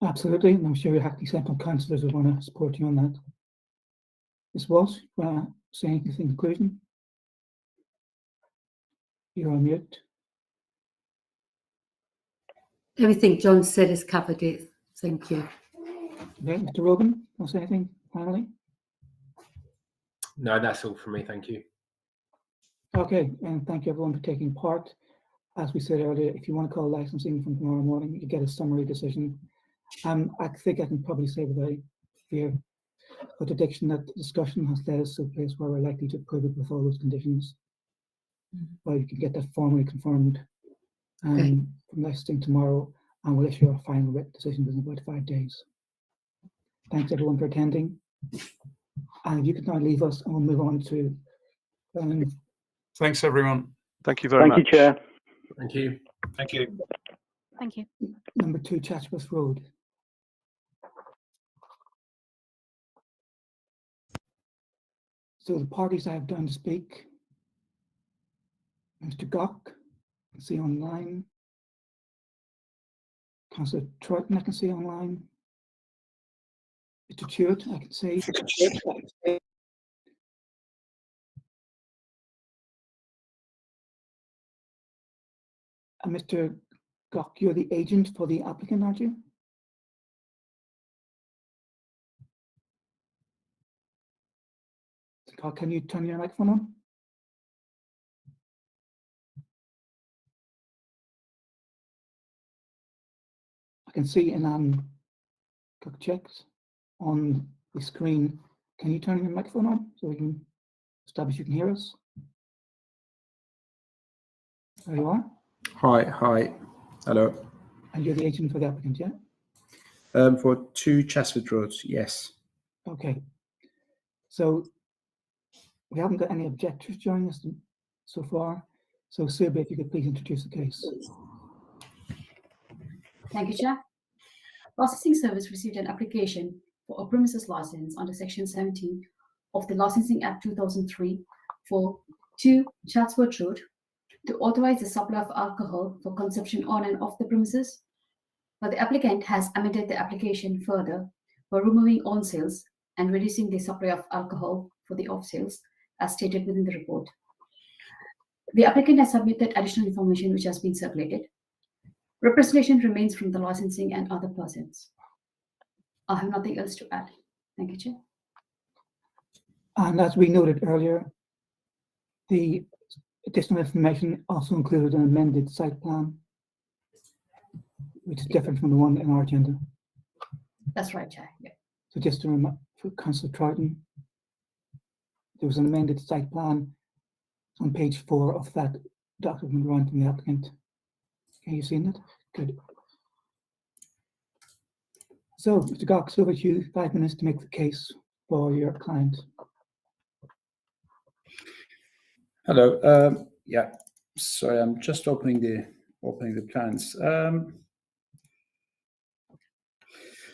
Absolutely, and I'm sure your Hackney Central councillors will want to support you on that. Ms. Walsh, say anything in conclusion? You're on mute. Everything John said has covered it. Thank you. Okay, Mr. Rogan, want to say anything finally? No, that's all from me. Thank you. Okay, and thank you everyone for taking part. As we said earlier, if you want to call licensing from tomorrow morning, you get a summary decision. I think I can probably say without fear contradiction that the discussion has led us to a place where we're likely to approve it with all those conditions. Well, you can get that formally confirmed from licensing tomorrow, and we'll issue our final written decision within about 5 days. Thanks everyone for attending. And you can now leave us and we'll move on to Thanks everyone. Thank you very much. Thank you, Chair. Thank you. Thank you. Thank you. number 2 Chatsworth Road. So the parties I have done to speak: Mr. Gock, I can see online. Councillor Troughton, I can see online. Mr. Chewett, I can see. And Mr. Gock, you're the agent for the applicant, aren't you? Mr. Gock, can you turn your microphone on? I can see in Gock checks on the screen. Can you turn your microphone on so we can establish you can hear us? There you are. Hi, hello. And you're the agent for the applicant, yeah? For 2 Chatsworth Road, yes. Okay. So we haven't got any objectors joining us so far. So Sylvia, if you could please introduce the case. Thank you, Chair. Licensing Service received an application for a premises license under Section 17 of the Licensing Act 2003 for 2 Chatsworth Road to authorize the supply of alcohol for consumption on and off the premises. But the applicant has amended the application further by removing on sales and reducing the supply of alcohol for the off sales, as stated within the report. The applicant has submitted additional information which has been circulated. Representation remains from the licensing and other persons. I have nothing else to add. Thank you, Chair. And as we noted earlier, the additional information also included an amended site plan, which is different from the one in our agenda. That's right, Chair. Yeah. So just to remind for Councillor Troughton, there was an amended site plan on page 4 of that document run from the applicant. Can you see it? Good. So, Mr. Gox, over to you. 5 minutes to make the case for your client. Hello. Yeah. Sorry, I'm just opening the plans.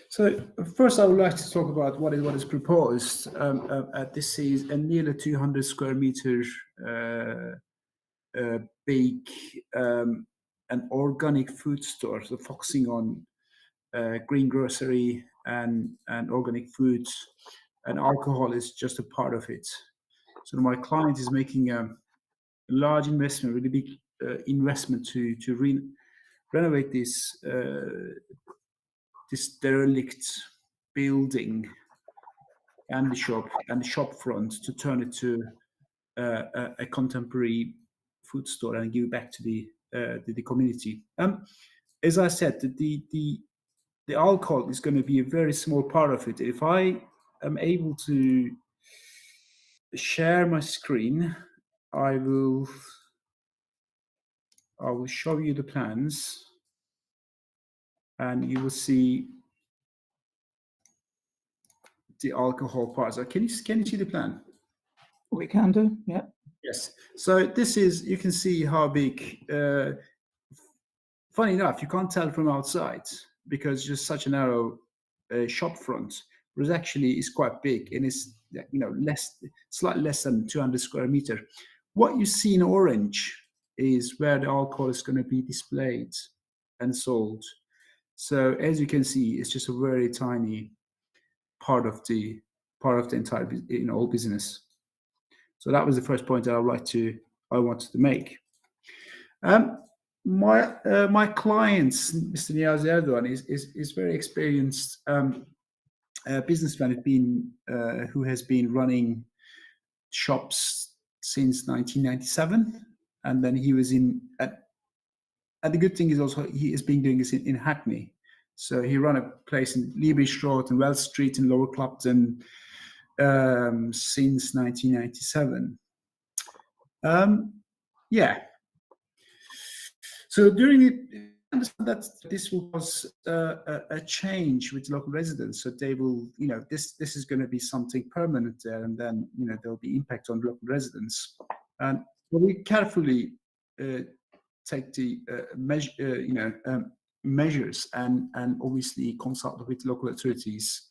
So first, I would like to talk about what is proposed. This is a nearly 200 square meter big an organic food store, so focusing on green grocery and organic foods, and alcohol is just a part of it. So my client is making a large investment, really big investment to renovate this this derelict building and the shop front to turn it to a contemporary food store and give back to the community. As I said, the alcohol is going to be a very small part of it. If I am able to share my screen, I will show you the plans, and you will see the alcohol parts. Can you see the plan? We can do, yeah. Yes. So this is, you can see how big. Funny enough, you can't tell from outside because it's just such a narrow shop front, but it actually is quite big, and it's slightly less than 200 square meter. What you see in orange is where the alcohol is going to be displayed and sold. So as you can see, it's just a very tiny part of the entire whole business. So that was the first point that I wanted to make. My client, Mr. Niyazi Erdogan, is very experienced businessman who has been running shops since 1997, and then he was and the good thing is also he has been doing this in Hackney. So he ran a place in Lee Bridge Road and Wells Street in Lower Clapton since 1997. Yeah. So during it, I understand that this was a change with local residents. So they will, this is going to be something permanent there, and then there'll be impact on local residents. And we carefully take the measures and obviously consult with local authorities.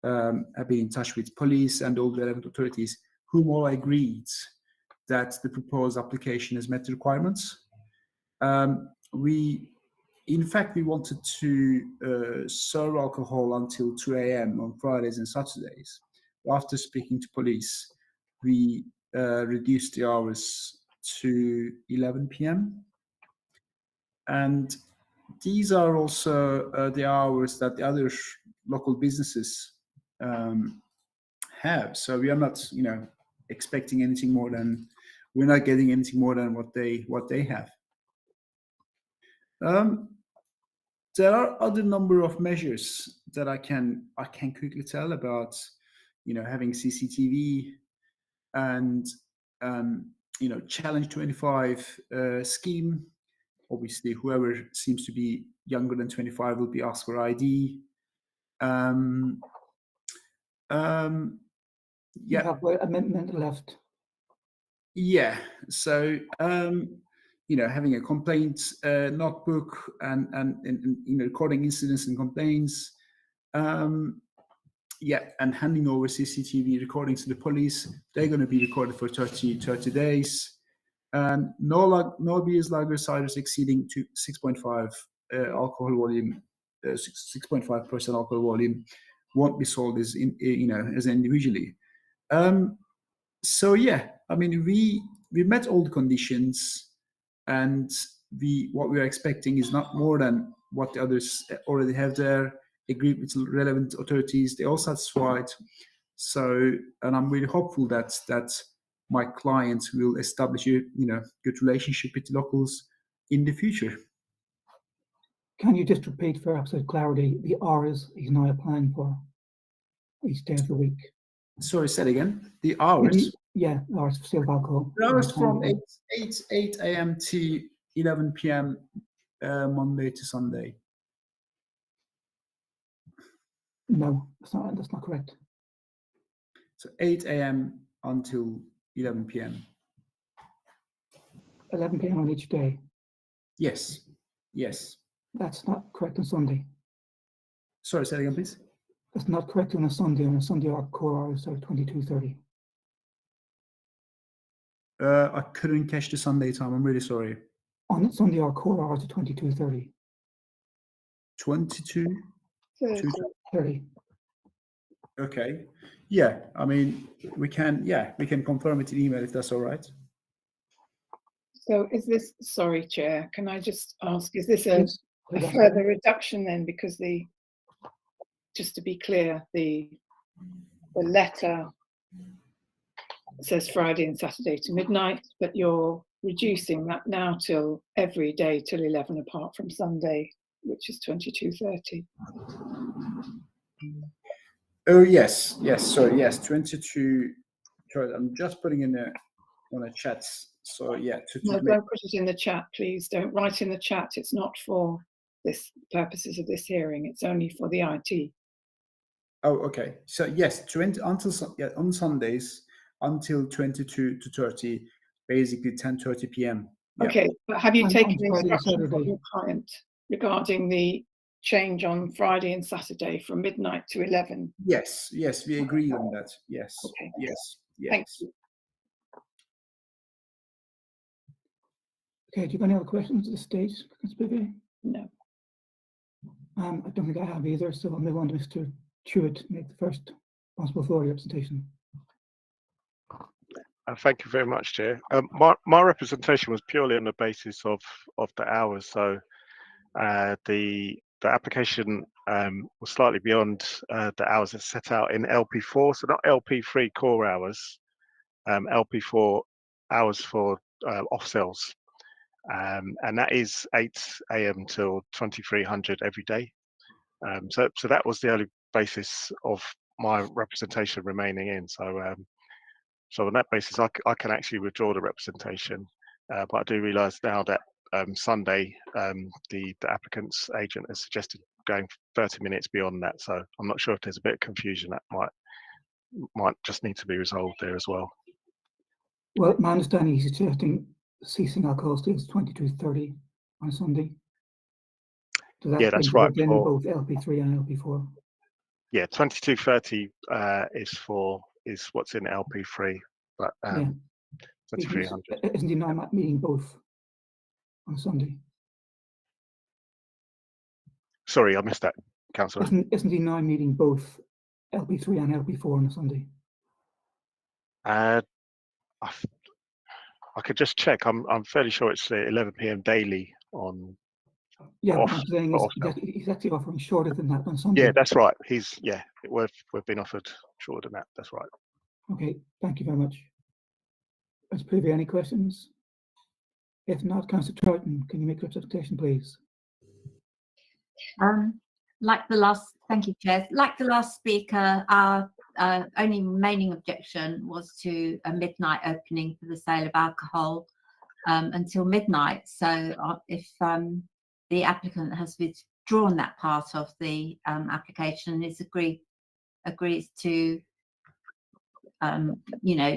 I've been in touch with police and all the relevant authorities, whom all agreed that the proposed application has met the requirements. In fact, we wanted to serve alcohol until 2 a.m. on Fridays and Saturdays. After speaking to police, we reduced the hours to 11 p.m. And these are also the hours that the other local businesses have. So we are not, expecting anything more than, we're not getting anything more than what they have. There are other number of measures that I can quickly tell about, having CCTV and Challenge 25 scheme. Obviously, whoever seems to be younger than 25 will be asked for ID. You have a minute left. Yeah. So having a complaint notebook and recording incidents and complaints. And handing over CCTV recordings to the police. They're going to be recorded for 30 days. And no beers, lager, ciders exceeding to 6.5 alcohol volume, 6.5% alcohol volume won't be sold as individually. So yeah, I mean we met all the conditions, and what we are expecting is not more than what the others already have there. Agreed with relevant authorities, they're all satisfied. So, and I'm really hopeful that my clients will establish a good relationship with the locals in the future. Can you just repeat for absolute clarity the hours he's now applying for each day of the week? Sorry, say it again. The hours? Yeah, hours for sale of alcohol. The hours from 8 a.m. to 11 p.m. Monday to Sunday. No, that's not correct. So 8 a.m. until 11 p.m. 11 p.m. on each day. Yes. Yes. That's not correct on Sunday. Sorry, say it again, please. That's not correct on a Sunday. On a Sunday, our core hours are 22:30. I couldn't catch the Sunday time. I'm really sorry. On Sunday, our core hours are 22:30. 30. Okay. Yeah. I mean, we can confirm it in email if that's all right. So is this, sorry, Chair, can I just ask, is this a further reduction then? Because just to be clear, the letter says Friday and Saturday to midnight, but you're reducing that now till every day till 11, apart from Sunday, which is 22:30. Oh yes, yes. So yes, 22. Sorry, I'm just putting in on a chat. So yeah, No, don't put it in the chat, please. Don't write in the chat. It's not for this purposes of this hearing. It's only for the IT. Oh, okay. So yes, 20 until on Sundays until 22 to 30, basically 10:30 p.m. Yeah. Okay, but have you And taken on Friday and instruction from Saturday. your client regarding the change on Friday and Saturday from midnight to 11? Yes, yes, we agree on that. Yes, Okay. yes, Thank yes. you. Okay, do you have any other questions at this stage, Ms. Bivey? No. I don't think I have either, so I'll move on to Mr. Truitt to make the first possible authority representation. Thank you very much, Chair. My representation was purely on the basis of the hours. So the application was slightly beyond the hours that's set out in LP4, so not LP3 core hours, LP4 hours for off sales, and that is 8 a.m. till 2300 every day. So that was the only basis of my representation remaining in. So on that basis, I can actually withdraw the representation, but I do realise now that Sunday, the applicant's agent has suggested going 30 minutes beyond that. So I'm not sure if there's a bit of confusion that might just need to be resolved there as well. Well, my understanding is suggesting ceasing alcohol sales 22:30 on Sunday. So that Yeah, that's brings right. within both LP3 and LP4. Yeah, 22:30 is what's in LP3, but Yeah. 2300. Isn't he now meeting both on Sunday? Sorry, I missed that, Councillor. Isn't he now meeting both LP3 and LP4 on a Sunday? I could just check. I'm fairly sure it's 11 p.m. daily on. Yeah, off, what I'm saying is he's actually offering shorter than that on Sunday. Yeah, that's right. We've been offered shorter than that. That's right. Okay, thank you very much. Ms. Privy, any questions? If not, Councillor Troughton, can you make your representation, please? Thank you, Chair. Like the last speaker, our only remaining objection was to a midnight opening for the sale of alcohol until midnight. So if the applicant has withdrawn that part of the application and agrees to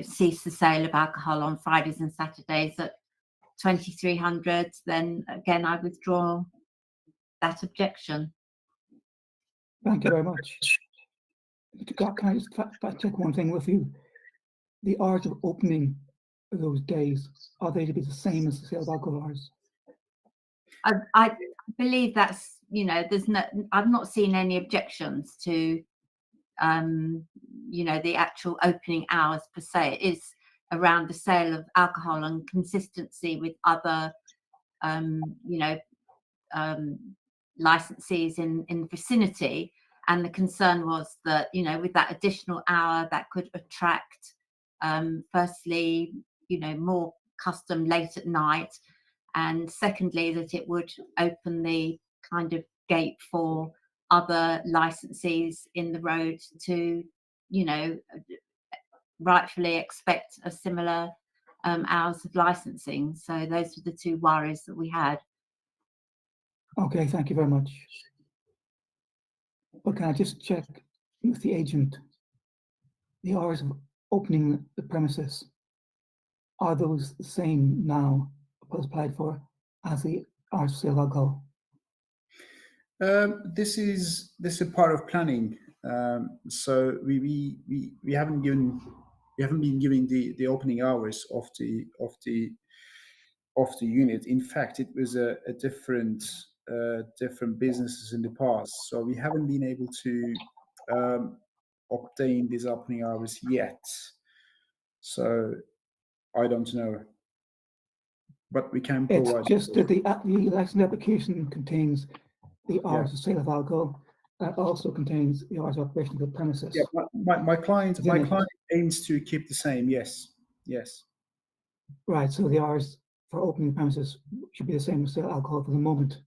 cease the sale of alcohol on Fridays and Saturdays at 2300, then again I withdraw that objection. Thank you very much. Can I just fact check one thing with you? The hours of opening those days, are they to be the same as the sale of alcohol hours? I believe that's, I've not seen any objections to, the actual opening hours per se. It is around the sale of alcohol and consistency with other, licensees in the vicinity. And the concern was that, with that additional hour, that could attract, firstly, more custom late at night. And secondly, that it would open the kind of gate for other licensees in the road to, rightfully expect a similar hours of licensing. So those were the two worries that we had. Okay, thank you very much. But can I just check with the agent, the hours of opening the premises, are those the same now, applied for, as the hours of sale of alcohol? This is part of planning. So we haven't been giving the opening hours of the unit. In fact, it was a different businesses in the past. So we haven't been able to obtain these opening hours yet. So I don't know, but we can provide. It's just that the license application contains the hours of sale of alcohol. also contains the hours of operation of the premises. Yeah, my client aims to keep the same. Yes, yes. Right. So the hours for opening the premises should be the same as sell alcohol for the moment.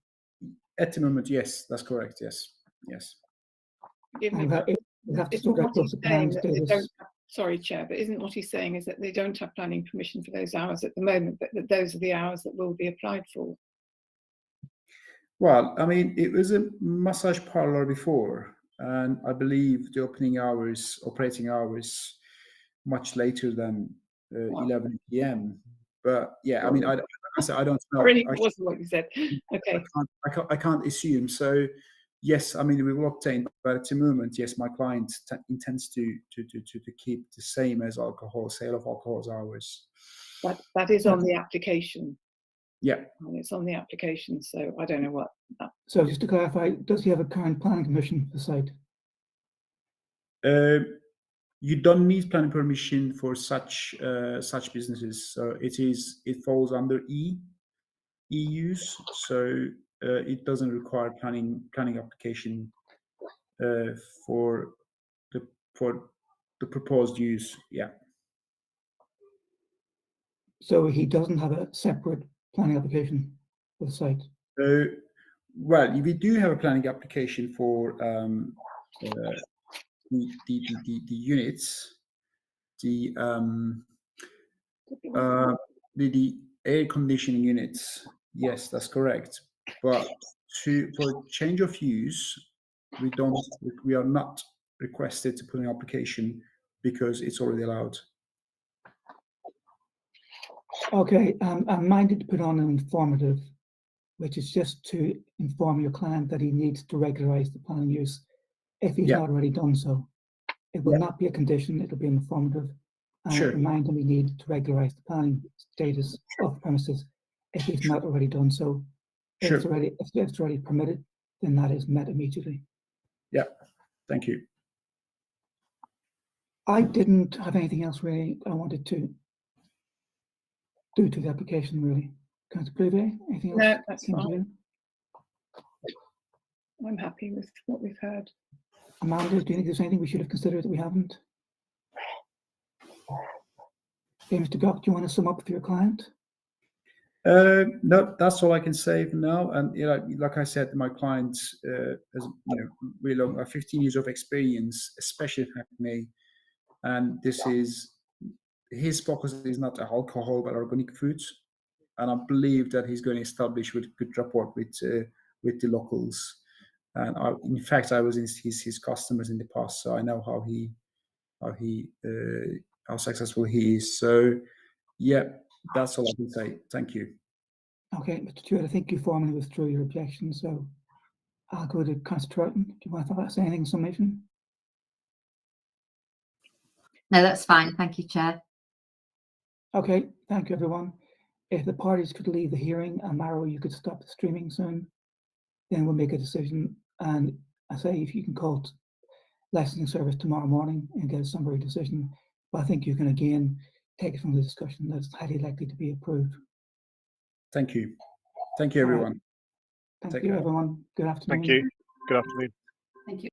At the moment, yes, that's correct. Yes, yes. Forgive me, And but we have to isn't sort out what he's both the saying plan that they status. don't have, sorry, Chair, but isn't what he's saying is that they don't have planning permission for those hours at the moment, but that those are the hours that will be applied for? Well, I mean, it was a massage parlor before, and I believe the operating hours, much later than 11 p.m. But yeah, I mean, like I said, I don't know. Really, it wasn't what you said. Okay. I can't assume. So yes, I mean, we will obtain, but at the moment, yes, my client intends to keep the same as sale of alcohol's hours. That is on the application. Yeah. And it's on the application, so I don't know what. So just to clarify, does he have a current planning permission for the site? You don't need planning permission for such businesses. So it falls under EUs. So it doesn't require planning application for the proposed use. Yeah. So he doesn't have a separate planning application for the site? Well, we do have a planning application for the units, the air conditioning units. Yes, that's correct. But for change of use, we are not requested to put an application because it's already allowed. Okay, I'm minded to put on an informative, which is just to inform your client that he needs to regularize the planning use if he's not already done so. It will not be a condition, it'll be an informative. And Sure. remind him he needs to regularize the planning status of the premises if he's not already done so. If it's already permitted, then that is met immediately. Yeah, thank you. I didn't have anything else really I wanted to do to the application really. Councillor Blueberry, anything else? No, that's came to fine. you? I'm happy with what we've heard. Amanda, do you think there's anything we should have considered that we haven't? Okay, Mr. Gopp, do you want to sum up for your client? No, that's all I can say for now. And like I said, my client has really long, 15 years of experience, especially in Hackney, and this is his focus is not alcohol but organic foods, and I believe that he's going to establish with good rapport with the locals. And in fact, I was in his customers in the past, so I know how successful he is. So yeah, that's all I can say. Thank you. Okay, Mr. Stewart, I think you formally withdrew your objection, so I'll go to Councillor Troughton. Do you want to say anything in summation? No, that's fine. Thank you, Chair. Okay, thank you, everyone. If the parties could leave the hearing, and Maro, you could stop the streaming soon, then we'll make a decision. And I say if you can call licensing service tomorrow morning and get a summary decision, but I think you can again take it from the discussion that's highly likely to be approved. Thank you. Thank you, everyone. Thank you, everyone. Good afternoon. Thank you. Good afternoon. Thank you.